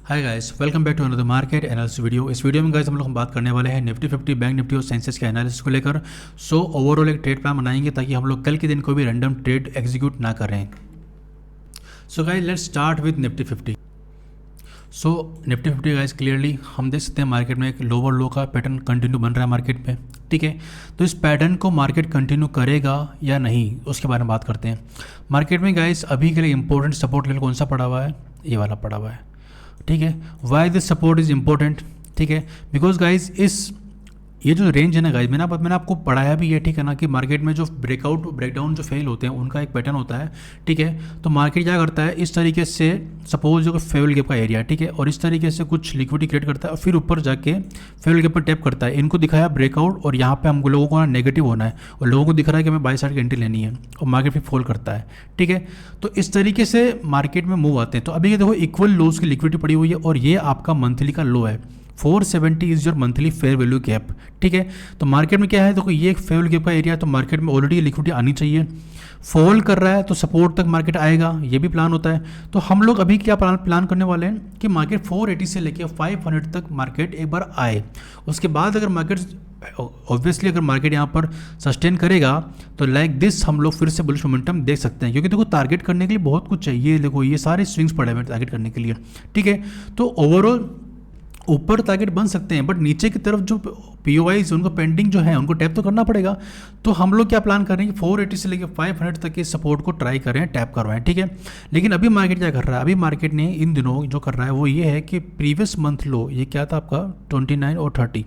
Hi guys, welcome back to another market analysis video. इस video में guys हम बात करने वाले हैं निफ्टी 50, बैंक निफ्टी और सेंसेक्स के एनालिसिस को लेकर। ओवरऑल एक ट्रेड प्लान बनाएंगे ताकि हम लोग कल के दिन कोई भी रैंडम ट्रेड एग्जीक्यूट ना करें। Guys let's start with Nifty 50। Nifty 50 guys clearly हम देख सकते हैं मार्केट में एक लोअर लो का पैटर्न कंटिन्यू बन रहा है मार्केट में। ठीक है, तो इस पैटर्न को मार्केट कंटिन्यू करेगा या नहीं उसके बारे में बात करते हैं। मार्केट में गाइस अभी के लिए इंपॉर्टेंट सपोर्ट लेवल कौन सा पड़ा हुआ है? ये वाला पड़ा हुआ है। ठीक है, why this support is important? ठीक है, बिकॉज गाइज ये जो रेंज है ना गाइज, मैंने आपको पढ़ाया भी है। ठीक है ना, कि मार्केट में जो ब्रेकडाउन जो फेल होते हैं उनका एक पैटर्न होता है। ठीक है, तो मार्केट क्या करता है इस तरीके से, सपोज जो फेवल गैप का एरिया, ठीक है, और इस तरीके से कुछ लिक्विडिटी क्रिएट करता है और फिर ऊपर जाके फेवल गैप पर टैप करता है। इनको दिखाया ब्रेकआउट और यहाँ पे हम लोगों को नेगेटिव होना है और लोगों को दिख रहा है कि हमें बाई साइड की एंट्री लेनी है और मार्केट फिर फॉल करता है। ठीक है, तो इस तरीके से मार्केट में मूव आते हैं। तो अभी ये देखो इक्वल लोज की लिक्विडिटी पड़ी हुई है और ये आपका मंथली का लो है। 470 is your monthly fair value gap. ठीक है, तो मार्केट में क्या है, देखो ये एक फेयर वैल्यू गैप का एरिया है, तो मार्केट में ऑलरेडी लिक्विडिटी आनी चाहिए। फॉल कर रहा है तो सपोर्ट तक मार्केट आएगा, ये भी प्लान होता है। तो हम लोग अभी क्या प्लान करने वाले हैं कि मार्केट 480 से लेके 500 तक मार्केट एक बार आए। उसके बाद अगर मार्केट ऑब्वियसली अगर मार्केट यहाँ पर सस्टेन करेगा तो लाइक दिस हम लोग फिर से बुलिश मोमेंटम देख सकते हैं, क्योंकि देखो टारगेट करने के लिए बहुत कुछ चाहिए। देखो ये सारे स्विंग्स पड़े हुए हैं टारगेट करने के लिए। ठीक है, तो ओवरऑल ऊपर टारगेट बन सकते हैं, बट नीचे की तरफ जो POIs उनको पेंडिंग जो है उनको टैप तो करना पड़ेगा। तो हम लोग क्या प्लान कर रहे हैं कि 480 से लेकर 500 तक के सपोर्ट को ट्राई करें, टैप करवाएं। ठीक है, लेकिन अभी मार्केट क्या कर रहा है, अभी मार्केट ने इन दिनों जो कर रहा है वो ये है कि प्रीवियस मंथ लो ये क्या था आपका 29 और 30,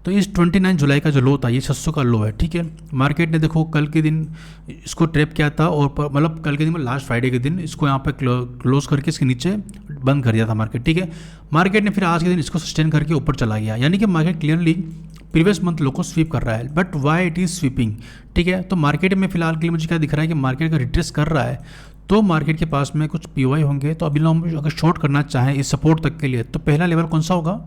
तो इस 29 जुलाई का जो लो था ये 600 का लो है। ठीक है, मार्केट ने देखो कल के दिन इसको ट्रैप किया था और मतलब कल के दिन लास्ट फ्राइडे के दिन इसको यहाँ पे क्लोज करके इसके नीचे बंद कर दिया था मार्केट। ठीक है, मार्केट ने फिर आज के दिन इसको सस्टेन करके ऊपर चला गया, यानी कि मार्केट क्लियरली प्रीवियस मंथ लो को स्वीप कर रहा है। But why it is sweeping? ठीक है, तो मार्केट में फिलहाल के लिए मुझे क्या दिख रहा है कि मार्केट का रिट्रेस कर रहा है, तो मार्केट के पास में कुछ POI होंगे। तो अभी हम अगर शॉर्ट करना चाहें इस सपोर्ट तक के लिए तो पहला लेवल कौन सा होगा?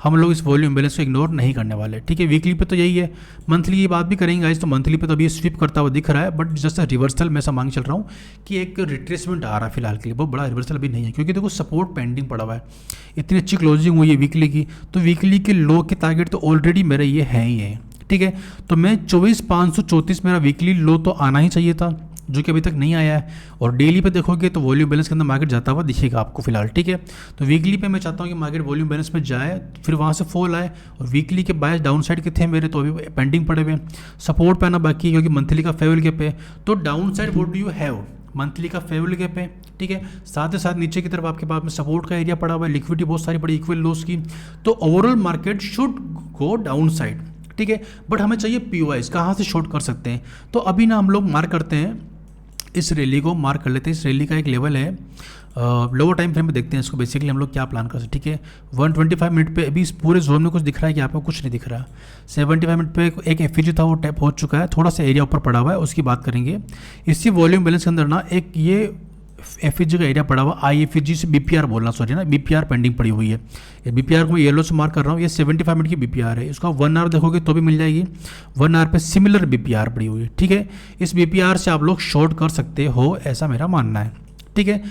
हम लोग इस वॉल्यूम बैलेंस को इग्नोर नहीं करने वाले। ठीक है, वीकली पे तो यही है, मंथली की बात भी करेंगे गाइस। तो मंथली पे तो अभी स्विप करता हुआ दिख रहा है, बट जस्ट रिवर्सल मैं मांग चल रहा हूँ कि एक रिट्रेसमेंट आ रहा है फिलहाल के लिए। बहुत बड़ा रिवर्सल अभी नहीं है, क्योंकि देखो सपोर्ट पेंडिंग पड़ा हुआ है। इतनी अच्छी क्लोजिंग हुई है वीकली की, तो वीकली के लो के टारगेट तो ऑलरेडी मेरे ये हैं ही है। ठीक है, तो मैं 24,534 मेरा वीकली लो तो आना ही चाहिए था, जो कि अभी तक नहीं आया है। और डेली पे देखोगे तो वॉल्यूम बैलेंस के अंदर मार्केट जाता हुआ दिखेगा आपको फिलहाल। ठीक है, तो वीकली पे मैं चाहता हूँ कि मार्केट वॉल्यूम बैलेंस में जाए, फिर वहाँ से फॉल आए। और वीकली के बायस डाउन साइड के थे मेरे, तो अभी पेंडिंग पड़े हुए, सपोर्ट पे आना बाकी है, क्योंकि मंथली का फेवल के पे। तो down side what do you have? Monthly का फेवल के पे। ठीक है, साथ ही साथ नीचे की तरफ आपके पास में सपोर्ट का एरिया पड़ा हुआ है, लिक्विडिटी बहुत सारी पड़ी इक्वल लोस की। तो overall market should go down side. ठीक है, बट हमें चाहिए POIs, कहाँ से शॉर्ट कर सकते हैं। तो अभी ना हम लोग मार्क करते हैं, इस रैली को मार्क कर लेते हैं। इस रैली का एक लेवल है, लोअर टाइम फ्रेम पे देखते हैं इसको। बेसिकली हम लोग क्या प्लान कर सकते हैं। ठीक है, 125 मिनट पे अभी इस पूरे जोन में कुछ दिख रहा है कि यहाँ पे कुछ नहीं दिख रहा। 75 मिनट पे एक FEG था वो टैप हो चुका है, थोड़ा सा एरिया ऊपर पड़ा हुआ है, उसकी बात करेंगे। इसी वॉल्यूम बैलेंस के अंदर ना एक ये FEG का एरिया पड़ा हुआ, IFEG से BPR बोलना, सॉरी ना, BPR पेंडिंग पड़ी हुई है। ये BPR को मैं येलो से मार्क कर रहा हूँ, ये 75 मिनट की BPR है। इसका 1 आवर देखोगे तो भी मिल जाएगी, 1 आवर पे सिमिलर BPR पड़ी हुई है। ठीक है, इस BPR से आप लोग शॉर्ट कर सकते हो, ऐसा मेरा मानना है। ठीक है,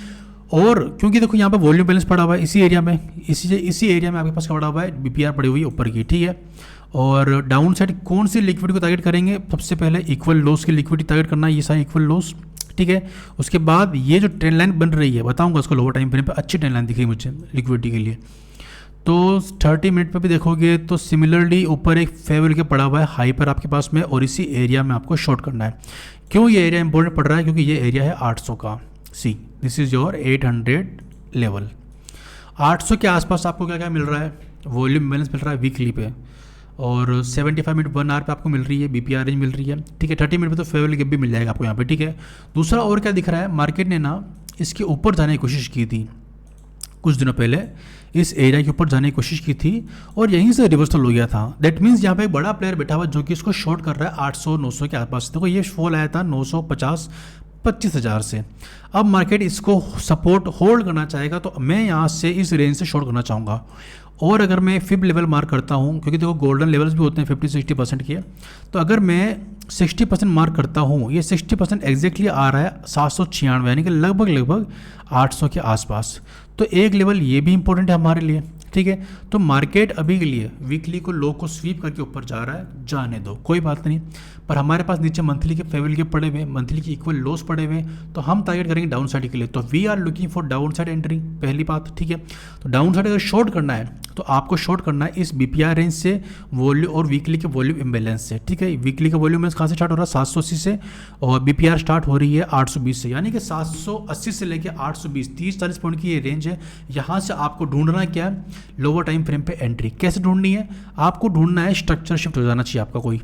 और क्योंकि देखो यहाँ पे वॉल्यूम बैलेंस पड़ा हुआ है इसी एरिया में, इसी एरिया में आपके पास पड़ा हुआ है BPR पड़ी हुई है ऊपर की। ठीक है, और डाउन साइड कौन सी लिक्विडिटी को टारगेट करेंगे? सबसे पहले इक्वल लॉस की लिक्विडिटी टारगेट करना है, ये सारे इक्वल लॉस। ठीक है, उसके बाद ये जो ट्रेंड लाइन बन रही है, बताऊंगा उसको लोअर टाइम फ्रेम पे, अच्छी ट्रेंड लाइन दिख रही है मुझे लिक्विडिटी के लिए। तो 30 मिनट पे भी देखोगे तो सिमिलरली ऊपर एक फेवर के पड़ा हुआ है हाई पर आपके पास में, और इसी एरिया में आपको शॉर्ट करना है। क्यों ये एरिया इंपॉर्टेंट पड़ रहा है? क्योंकि ये एरिया है 800 का। See this is your 800 level. 800 के आसपास आपको क्या क्या मिल रहा है? वॉल्यूम बैलेंस मिल रहा है वीकली पे, और 75 मिनट 1 आवर पे आपको मिल रही है BPR रेंज मिल रही है। ठीक है, 30 मिनट पे तो फेवल गैप भी मिल जाएगा आपको यहाँ पे। ठीक है, दूसरा और क्या दिख रहा है, मार्केट ने ना इसके ऊपर जाने की कोशिश की थी कुछ दिनों पहले, इस एरिया के ऊपर जाने की कोशिश की थी और यहीं से रिवर्सल हो गया था। दैट मीन्स यहाँ पे एक बड़ा प्लेयर बैठा हुआ जो कि इसको शॉर्ट कर रहा है 800-900 के आसपास। देखो ये फॉल आया था 950 25,000 से। अब मार्केट इसको सपोर्ट होल्ड करना चाहेगा तो मैं यहाँ से इस रेंज से शॉर्ट करना चाहूँगा। और अगर मैं फिब लेवल मार्क करता हूँ, क्योंकि देखो गोल्डन लेवल्स भी होते हैं 50-60% के, तो अगर मैं 60% मार्क करता हूँ, ये 60% एग्जैक्टली आ रहा है 796, यानी कि लगभग 800 के आसपास। तो एक लेवल ये भी इंपॉर्टेंट है हमारे लिए, ठीक है। तो मार्केट अभी के लिए वीकली को लो को स्वीप करके ऊपर जा रहा है, जाने दो, कोई बात नहीं। पर हमारे पास नीचे मंथली के फेवल के पड़े हुए, मंथली की इक्वल लोस पड़े हुए, तो हम टारगेट करेंगे डाउन साइड के लिए। तो we are looking for downside entry, पहली बात, ठीक है। तो डाउन साइड अगर शॉर्ट करना है तो आपको शॉर्ट करना है इस बीपीआर रेंज से, वॉल्यूम और वीकली के वॉल्यूम इम्बेलेंस से, ठीक है। वीकली का वॉल्यूम कहाँ से स्टार्ट हो रहा है, 780 से, और बीपीआर स्टार्ट हो रही है 820 से, यानी कि 780 से लेकर 820, 30-40 पॉइंट की ये रेंज है। यहाँ से आपको ढूंढना क्या है, लोअर टाइम फ्रेम पे एंट्री। कैसे ढूंढनी है, आपको ढूंढना है स्ट्रक्चर शिफ्ट हो जाना चाहिए आपका कोई।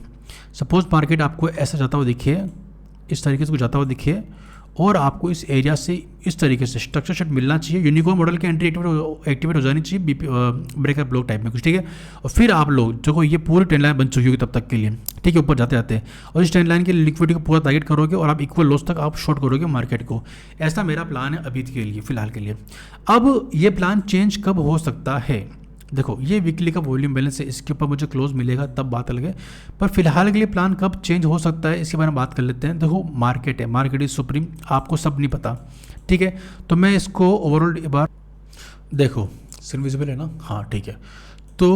सपोज मार्केट आपको ऐसा जाता हुआ दिखे, इस तरीके से जाता हुआ दिखे, और आपको इस एरिया से इस तरीके से स्ट्रक्चर शिफ्ट मिलना चाहिए, यूनिकॉर्न मॉडल की एंट्री एक्टिवेट हो जानी चाहिए ब्रेकअप ब्लॉक टाइप में कुछ, ठीक है। और फिर आप लोग देखो ये पूरी ट्रेंड लाइन बन चुकी होगी तब तक के लिए, ठीक है, ऊपर जाते जाते, और इस ट्रेंड लाइन की लिक्विडिटी को पूरा टारगेट करोगे और आप इक्वल लॉस तक आप शॉर्ट करोगे मार्केट को। ऐसा मेरा प्लान है अभी के लिए, फिलहाल के लिए। अब ये प्लान चेंज कब हो सकता है, देखो ये वीकली का वॉल्यूम बैलेंस है, इसके ऊपर मुझे क्लोज मिलेगा तब बात अलग है। पर फिलहाल के लिए प्लान कब चेंज हो सकता है इसके बारे में बात कर लेते हैं। देखो मार्केट है, मार्केट इज सुप्रीम, आपको सब नहीं पता, ठीक है। तो मैं इसको ओवरऑल एक बार देखो, सिर्फ विजिबल है ना, हाँ ठीक है। तो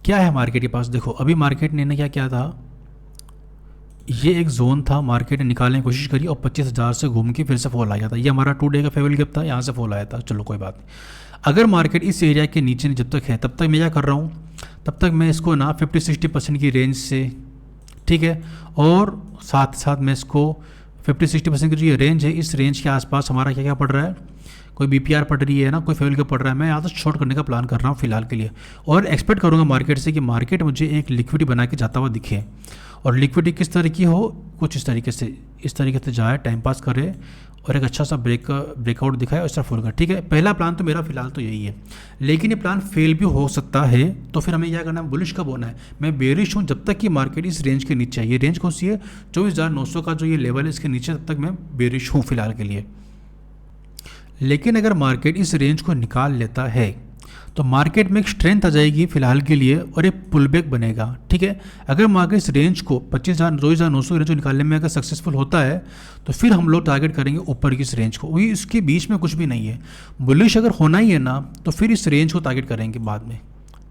क्या है मार्केट के पास, देखो अभी मार्केट ने क्या किया था, ये एक जोन था, मार्केट ने निकालने की कोशिश करी और 25,000 से घूम के फिर से फॉल आ गया था। ये हमारा 2 डे का फेवल गैप था, यहाँ से फॉल आया था, चलो कोई बात नहीं। अगर मार्केट इस एरिया के नीचे जब तक है, तब तक मैं क्या कर रहा हूँ, तब तक मैं इसको ना 50-60% की रेंज से, ठीक है, और साथ साथ मैं इसको 50-60% की जो ये रेंज है, इस रेंज के आसपास हमारा क्या क्या पड़ रहा है, कोई बीपीआर पड़ रही है ना, कोई फेवल गैप पड़ रहा है, मैं यहाँ तो शॉर्ट करने का प्लान कर रहा हूँ फिलहाल के लिए। और एक्सपेक्ट करूँगा मार्केट से कि मार्केट मुझे एक लिक्विडिटी बना के जाता हुआ दिखे, और लिक्विडिटी किस तरह की हो, कुछ इस तरीके से जाए, टाइम पास करे और एक अच्छा सा ब्रेकआउट दिखाए और इस तरह फॉल कर, ठीक है। पहला प्लान तो मेरा फिलहाल तो यही है, लेकिन ये प्लान फेल भी हो सकता है। तो फिर हमें क्या करना है, बुलिश कब होना है, मैं बेरिश हूँ जब तक कि मार्केट इस रेंज के नीचे है। ये रेंज कौन सी है, 24,900 का जो ये लेवल है, इसके नीचे तब तक मैं बेरिश हूँ फिलहाल के लिए। लेकिन अगर मार्केट इस रेंज को निकाल लेता है तो मार्केट में एक स्ट्रेंथ आ जाएगी फिलहाल के लिए और एक पुल बैक बनेगा, ठीक है। अगर मार्केट इस रेंज को 25,900 रेंज को निकालने में अगर सक्सेसफुल होता है तो फिर हम लोग टारगेट करेंगे ऊपर की इस रेंज को, वही इसके बीच में कुछ भी नहीं है। बुलिश अगर होना ही है ना तो फिर इस रेंज को टारगेट करेंगे बाद में,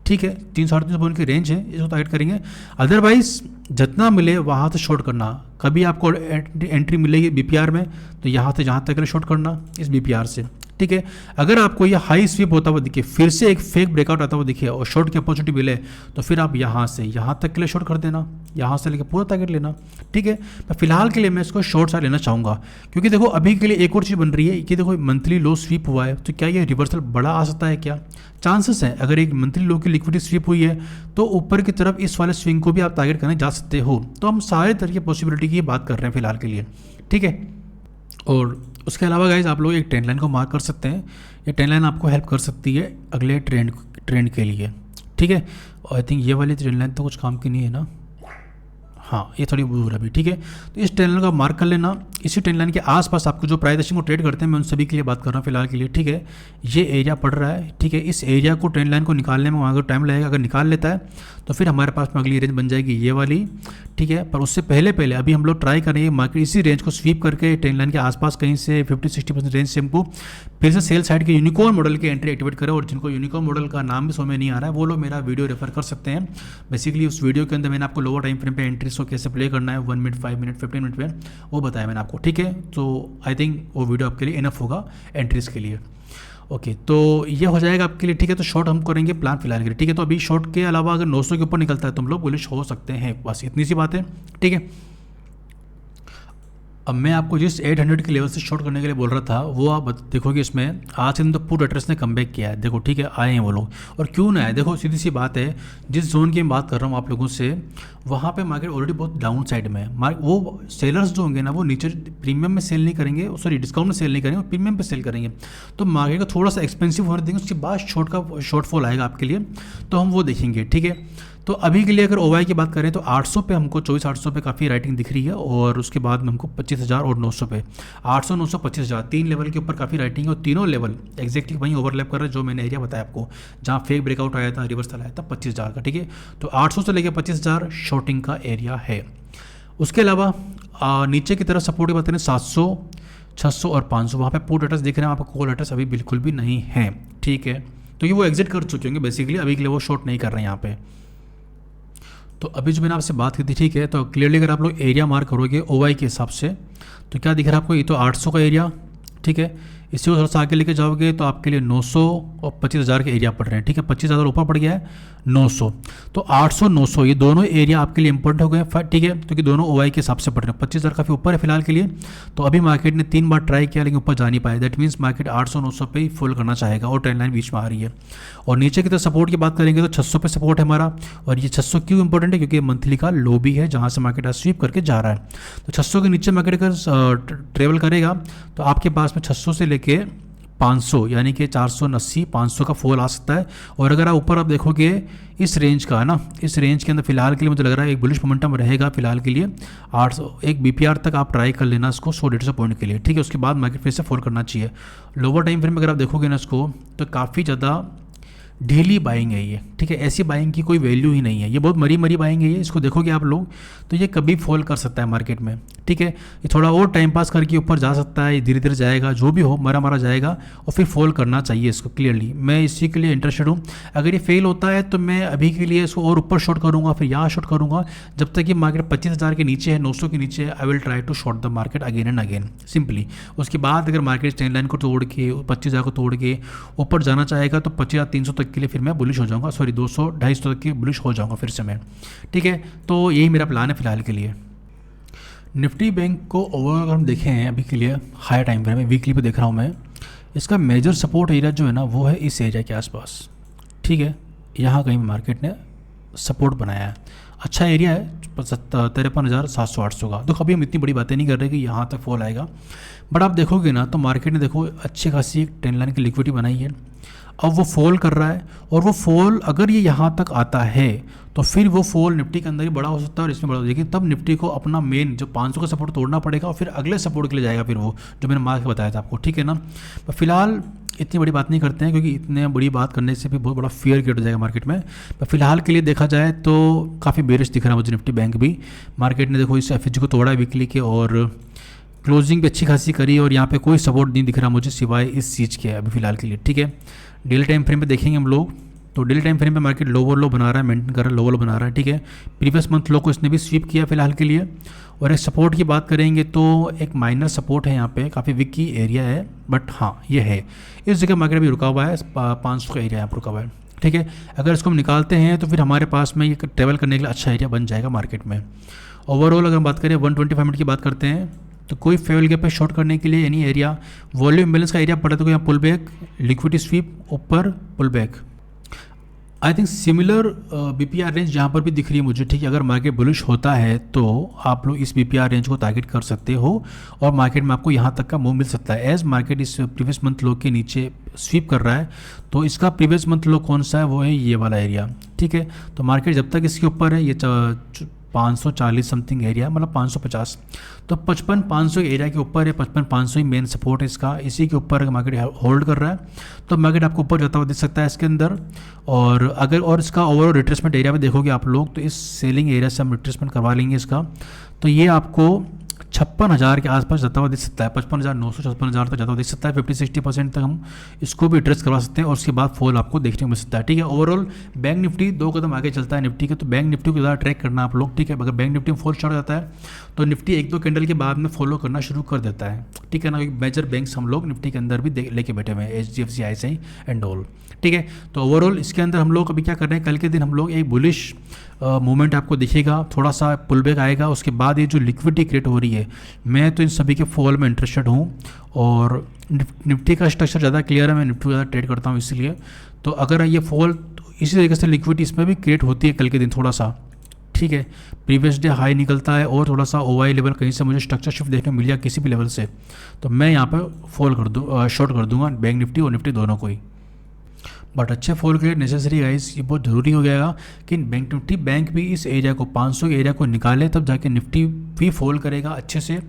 ठीक है। 300-350 पॉइंट की रेंज है, इसको टारगेट करेंगे। अदरवाइज जितना मिले वहाँ से शॉर्ट करना, कभी आपको एंट्री मिलेगी बीपीआर में तो यहाँ से जहाँ तक शॉर्ट करना इस बीपीआर से, ठीक है। अगर आपको ये हाई स्वीप होता हुआ दिखे, फिर से एक फेक ब्रेकआउट आता हुआ दिखे और शॉर्ट की अपॉर्चुनिटी मिले तो फिर आप यहाँ से यहाँ तक के लिए शॉर्ट कर देना, यहाँ से लेकर पूरा टारगेट लेना, ठीक है। पर फिलहाल के लिए मैं इसको शॉर्ट साइड लेना चाहूँगा, क्योंकि देखो अभी के लिए एक और चीज़ बन रही है कि देखो मंथली लो स्वीप हुआ है, तो क्या ये रिवर्सल बड़ा आ सकता है, क्या चांसेस है। अगर एक मंथली लो की लिक्विडिटी स्वीप हुई है तो ऊपर की तरफ इस वाले स्विंग को भी आप टारगेट करने जा सकते हो। तो हम सारे तरह की पॉसिबिलिटी की बात कर रहे हैं फिलहाल के लिए, ठीक है। और उसके अलावा गाइज आप लोग एक ट्रेंड लाइन को मार्क कर सकते हैं, ये ट्रेंड लाइन आपको हेल्प कर सकती है अगले ट्रेंड के लिए, ठीक है। और आई थिंक ये वाली ट्रेंड लाइन तो कुछ काम की नहीं है ना, हाँ ये थोड़ी दूर है अभी, ठीक है। तो इस ट्रेंड लाइन का मार्क कर लेना। इसी ट्रेंड लाइन के आसपास आपको जो प्राइस एक्शन को ट्रेड करते हैं मैं उन सभी के लिए बात कर रहा हूँ फिलहाल के लिए, ठीक है। ये एरिया पड़ रहा है, ठीक है। इस एरिया को ट्रेंड लाइन को निकालने में वहाँ का टाइम लगेगा, अगर निकाल लेता है तो फिर हमारे पास में अगली रेंज बन जाएगी ये वाली, ठीक है। पर उससे पहले अभी हम लोग ट्राई करेंगे मार्केट इसी रेंज को स्वीप करके ट्रेंड लाइन के आसपास कहीं से 50-60% रेंज से हमको फिर से सेल साइड के यूनिकॉर्न मॉडल की एंट्री एक्टिवेट करें। और जिनको यूनिकॉर्न मॉडल का नाम भी समझ में नहीं आ रहा है वो लोग मेरा वीडियो रेफर कर सकते हैं। बेसिकली उस वीडियो के अंदर मैंने आपको लोअर टाइम फ्रेम पे एंट्रीज को कैसे प्ले करना है 1 मिनट, 5 मिनट, 15 मिनट में, वो बताया मैंने आपको, ठीक है। तो आई थिंक वो वीडियो आपके लिए इनफ होगा एंट्रीज के लिए, ओके। तो ये हो जाएगा आपके लिए, ठीक है। तो शॉर्ट हम करेंगे प्लान फिलहाल के लिए, ठीक है। तो अभी शॉर्ट के अलावा अगर 900 के ऊपर निकलता है तो हम लोग बुलिश हो सकते हैं, बस इतनी सी बात है, ठीक है। अब मैं आपको जिस 800 के लेवल से शॉर्ट करने के लिए बोल रहा था वो आप देखोगे इसमें आज दिन तो पूरा ट्रेडर्स ने कमबैक किया है, देखो, ठीक है। आए हैं वो लोग, और क्यों ना आए, देखो सीधी सी बात है, जिस जोन की मैं बात कर रहा हूँ आप लोगों से, वहाँ पे मार्केट ऑलरेडी बहुत डाउन साइड में है। वो सेलर्स जो होंगे ना वो नीचे प्रीमियम में सेल नहीं करेंगे, सॉरी डिस्काउंट में सेल नहीं करेंगे, प्रीमियम पे सेल करेंगे। तो मार्केट को थोड़ा सा एक्सपेंसिव होने देंगे, उसके बाद शॉर्टफॉल आएगा आपके लिए, तो हम वो देखेंगे, ठीक है। तो अभी के लिए अगर ओवाई की बात करें तो 800 पे हमको 24,800 पे काफ़ी राइटिंग दिख रही है, और उसके बाद में हमको 25,000 और 900 पे 800, 900, 25,000 तीन लेवल के ऊपर काफ़ी राइटिंग है, और तीनों लेवल एग्जैक्टली वहीं ओवरलैप कर रहे हैं जो मैंने एरिया बताया आपको, जहाँ फेक ब्रेकआउट आया था, रिवर्सल आया था 25,000 का। ठीक है, तो 800 से लेकर 25,000 शॉर्टिंग का एरिया है। उसके अलावा नीचे की तरफ सपोर्ट की बात करें 700, 600 और 500, वहाँ पे पुट एड्रेस दिख रहे हैं, वहाँ पे कॉल एड्रेस अभी बिल्कुल भी नहीं है। ठीक है, तो ये वो एग्जिट कर चुके होंगे बेसिकली, अभी के लिए वो शॉर्ट नहीं कर रहे हैं यहाँ पे। तो अभी जो मैंने आपसे बात की थी, ठीक है, तो क्लियरली अगर आप लोग एरिया मार्क करोगे ओवाई के हिसाब से तो क्या दिख रहा है आपको, ये तो 800 का एरिया। ठीक है, इसी को थोड़ा सा आगे लेके जाओगे तो आपके लिए 900 और 25,000 के एरिया पड़ रहे हैं। ठीक है, 25,000 ऊपर पड़ गया है 900, तो 800, 900 ये दोनों एरिया आपके लिए इंपॉर्टेंट हो गए। ठीक है, क्योंकि दोनों ओवाई के हिसाब से पड़ रहे हैं। 25,000 काफ़ी ऊपर है फिलहाल के लिए, तो अभी मार्केट ने 3 बार ट्राई किया लेकिन ऊपर जा नहीं पाया। दैट मीन्स मार्केट 800, 900 पे ही फॉल करना चाहेगा, और ट्रेंड लाइन बीच में आ रही है। और नीचे की तरफ सपोर्ट की बात करेंगे तो 600 पे सपोर्ट है हमारा, और ये 600 क्यों इंपॉर्टेंट है, क्योंकि मंथली का लो भी है जहाँ से मार्केट आज स्वीप करके जा रहा है। तो 600 के नीचे मार्केट अगर ट्रेवल करेगा तो आपके पास में 600 से लेके 500 यानी कि 480, 500 का फॉल आ सकता है। और अगर आप ऊपर आप देखोगे इस रेंज का है ना, इस रेंज के अंदर फिलहाल के लिए मुझे लग रहा है एक बुलिश मोमेंटम रहेगा फिलहाल के लिए। 800 एक बीपीआर तक आप ट्राई कर लेना इसको 100-150 पॉइंट के लिए। ठीक है, उसके बाद मार्केट फिर से फॉल करना चाहिए। लोअर टाइम फ्रेम में अगर आप देखोगे ना इसको, तो काफ़ी ज़्यादा डेली बाइंग है ये। ठीक है, ऐसी बाइंग की कोई वैल्यू ही नहीं है, ये बहुत मरी मरी बाइंग है ये। इसको देखोगे आप लोग तो ये कभी फॉल कर सकता है मार्केट में। ठीक है, ये थोड़ा और टाइम पास करके ऊपर जा सकता है, धीरे धीरे जाएगा, जो भी हो मरा मरा जाएगा, और फिर फॉल करना चाहिए इसको क्लियरली। मैं इसी के लिए इंटरेस्टेड हूँ। अगर ये फेल होता है तो मैं अभी के लिए इसको और ऊपर शॉर्ट करूँगा, फिर यहाँ शॉर्ट करूँगा। जब तक कि मार्केट 25,000 के नीचे है, 900 के नीचे है, I will try to short the market again and again simply. उसके बाद अगर मार्केट ट्रेंड लाइन को तोड़ के 25,000 को तोड़ के ऊपर जाना चाहेगा तो 25,300 तक के लिए फिर मैं बुलिश हो जाऊँगा, सॉरी 200, 250 तक की बुलिश हो जाऊँगा फिर से मैं। ठीक है, तो यही मेरा प्लान है फिलहाल के लिए। निफ्टी बैंक को ओवरऑल अगर हम देखें हैं अभी के लिए हाई टाइम फ्रेम में, वीकली पे देख रहा हूँ मैं, इसका मेजर सपोर्ट एरिया जो है ना वो है इस एरिया के आसपास। ठीक है, यहाँ कहीं मार्केट ने सपोर्ट बनाया है, अच्छा एरिया है 53,700, 800 का। देखो अभी हम इतनी बड़ी बातें नहीं कर रहे कि यहाँ तक फॉल आएगा, बट आप देखोगे ना तो मार्केट ने देखो अच्छी खासी एक ट्रेंड लाइन की लिक्विडिटी बनाई है। अब वो फॉल कर रहा है, और वो फॉल अगर ये यहाँ तक आता है तो फिर वो फॉल निफ्टी के अंदर ही बड़ा हो सकता है और इसमें बड़ा हो, लेकिन तब निफ्टी को अपना मेन जो 500 का सपोर्ट तोड़ना पड़ेगा, और फिर अगले सपोर्ट के लिए जाएगा फिर वो जो मैंने मार्क बताया था आपको। ठीक है ना, तो फिलहाल इतनी बड़ी बात नहीं करते हैं, क्योंकि इतने बड़ी बात करने से भी बहुत बड़ा फियर क्रिएट हो जाएगा मार्केट में। पर फिलहाल के लिए देखा जाए तो काफ़ी बेरिश दिख रहा है मुझे निफ्टी बैंक भी। मार्केट ने देखो इस एफएचजी को तोड़ा है वीकली के, और क्लोजिंग भी अच्छी खासी करी, और यहाँ पे कोई सपोर्ट नहीं दिख रहा मुझे सिवाय इस चीज़ के अभी फिलहाल के लिए। ठीक है, डेली टाइम फ्रेम पे देखेंगे हम लोग, तो डेली टाइम फ्रेम पे मार्केट लोअर लो बना रहा है, मेंटेन कर रहा है, लोअर लो बना रहा है। ठीक है, प्रीवियस मंथ लो को इसने भी स्वीप किया फिलहाल के लिए। और एक सपोर्ट की बात करेंगे तो एक माइनर सपोर्ट है यहाँ पे, काफ़ी वीक की एरिया है, बट हाँ ये है, इस जगह मार्केट अभी रुका हुआ है, 500 का एरिया यहाँ पर रुका हुआ है। ठीक है, अगर इसको हम निकालते हैं तो फिर हमारे पास में ये ट्रेवल करने के लिए अच्छा एरिया बन जाएगा मार्केट में। ओवरऑल अगर हम बात करें 125 मिनट की बात करते हैं, तो कोई फेल गैप पे शॉर्ट करने के लिए एनी एरिया, वॉल्यूम बैलेंस का एरिया पड़ा तो यहाँ पुल बैक, लिक्विडिटी स्वीप ऊपर, pull back. I think similar BPR range जहाँ पर भी दिख रही है मुझे। ठीक है, अगर मार्केट बुलिश होता है तो आप लोग इस बीपीआर रेंज को टारगेट कर सकते हो, और मार्केट में आपको यहाँ तक का मूव मिल सकता है। एज मार्केट इस प्रीवियस मंथ लो के नीचे स्वीप कर रहा है, तो इसका प्रीवियस मंथ लो कौन सा है, वो है ये वाला एरिया। ठीक है, तो मार्केट जब तक इसके ऊपर है, ये 540 समथिंग एरिया, मतलब 550, तो 55,500 एरिया के ऊपर है, 55,500 ही मेन सपोर्ट है इसका। इसी के ऊपर मार्केट होल्ड कर रहा है तो मार्केट आपको ऊपर जाता हुआ दिख सकता है इसके अंदर। और अगर और इसका ओवरऑल रिट्रेसमेंट एरिया में देखोगे आप लोग, तो इस सेलिंग एरिया से हम रिट्रेसमेंट करवा लेंगे इसका, तो ये आपको 56,000 के आसपास जाता हुआ दिख सकता है, 55,900, 56,000 तक जाता हुआ दिख सकता है। 50-60% तक हम इसको भी एड्रेस करवा सकते हैं, और उसके बाद फॉल आपको देखने को मिल सकता है। ठीक है, ओवरऑल बैंक निफ्टी 2 कदम आगे चलता है निफ्टी के, तो बैंक निफ्टी को ज़्यादा ट्रैक करना आप लोग। ठीक है, अगर बैंक निफ्टी में फॉल स्टार्ट हो जाता है तो निफ्टी 1-2 कैंडल के बाद में फॉलो करना शुरू कर देता है। ठीक है ना, मेजर बैंक्स हम लोग निफ्टी के अंदर भी लेके बैठे हुए हैं, HDFC, ICICI एंड ऑल। ठीक है, तो ओवरऑल इसके अंदर हम लोग अभी क्या कर रहे हैं, कल के दिन हम लोग एक बुलिश मूवमेंट आपको दिखेगा, थोड़ा सा पुल बैक आएगा, उसके बाद ये जो लिक्विडिटी क्रिएट हो रही है, मैं तो इन सभी के फॉल में इंटरेस्टेड हूँ। और निफ्टी का स्ट्रक्चर ज़्यादा क्लियर है, मैं निफ्टी ज़्यादा ट्रेड करता हूँ इसलिए। तो अगर ये फॉल तो इसी तरीके से लिक्विडिटी इसमें भी क्रिएट होती है कल के दिन थोड़ा सा। ठीक है, प्रीवियस डे हाई निकलता है और थोड़ा सा OI लेवल कहीं से मुझे स्ट्रक्चर शिफ्ट देखने को मिल गया किसी भी लेवल से, तो मैं यहाँ पर फॉल कर दूँ, शॉर्ट कर दूँगा बैंक निफ्टी और निफ्टी दोनों को ही। बट अच्छे फॉल के लिए नेसेसरी गाइस ये बहुत ज़रूरी हो जाएगा कि बैंक निफ्टी बैंक भी इस एरिया को 500 के एरिया को निकाले, तब जाके निफ्टी भी फॉल करेगा अच्छे से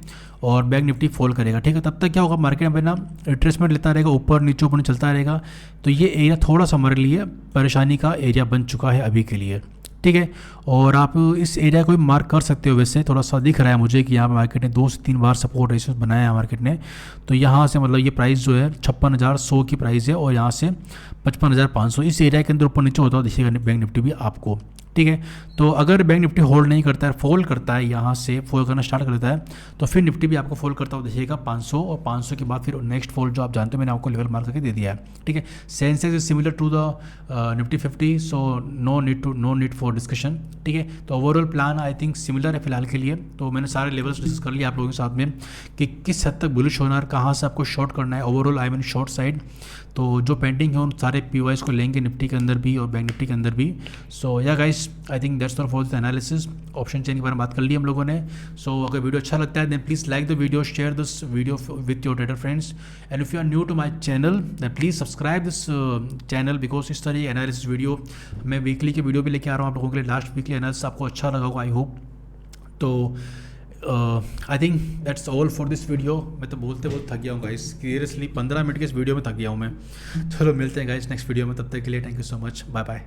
और बैंक निफ्टी फॉल करेगा, ठीक है। तब तक क्या होगा, मार्केट में ना रिट्रेसमेंट लेता रहेगा, ऊपर नीचे चलता रहेगा। तो ये एरिया थोड़ा सा हमारे लिए परेशानी का एरिया बन चुका है अभी के लिए, ठीक है। और आप इस एरिया को भी मार्क कर सकते हो। वैसे थोड़ा सा दिख रहा है मुझे कि यहाँ पे मार्केट ने 2 से 3 बार सपोर्ट रेशियोज बनाया है मार्केट ने। तो यहाँ से मतलब ये प्राइस जो है 56,100 की प्राइस है और यहाँ से 55,500 इस एरिया के अंदर ऊपर नीचे होता है देखिएगा बैंक निफ्टी भी आपको, ठीक है। तो अगर बैंक निफ्टी होल्ड नहीं करता है, फॉल करता है, यहाँ से फॉल करना स्टार्ट कर देता है, तो फिर निफ्टी भी आपको फॉल करता हुआ देखिएगा 500 और 500 के बाद फिर नेक्स्ट फॉल जो आप जानते हो मैंने आपको लेवल मार्क करके दे दिया है, ठीक है। Sensex is similar to the Nifty 50, so no need for discussion, ठीक है। तो overall plan I think similar है फिलहाल के लिए। तो मैंने सारे लेवल्स डिस्कस कर लिए आप लोगों के साथ में कि किस हद तक बुलिश होना है, कहाँ से आपको शॉर्ट करना है overall, I mean short side. तो जो पेंडिंग है उन सारे पीवाईज को लेंगे निफ्टी के अंदर भी और बैंक निफ्टी के अंदर भी। सो या guys I think that's all for the analysis. Option chain के बारे में बात कर ली हम लोगों ने। सो अगर वीडियो अच्छा लगता है then please like the video, share this video with your trader friends, and if you are new to my channel then please subscribe this channel, because इस तरह एनालिसिस वीडियो मैं वीकली के वीडियो भी लेके आ रहा हूँ आप लोगों के लिए। लास्ट वीकली एनालिसिस आपको अच्छा लगा होगा आई होप। तो I think that's all for this video. मैं तो बोलते बहुत थक गया हूँ गाइस, सीरियसली 15 मिनट के इस वीडियो में थक गया हूँ मैं। चलो मिलते हैं गाइस नेक्स्ट वीडियो में, तब तक के लिए thank you so much, bye bye.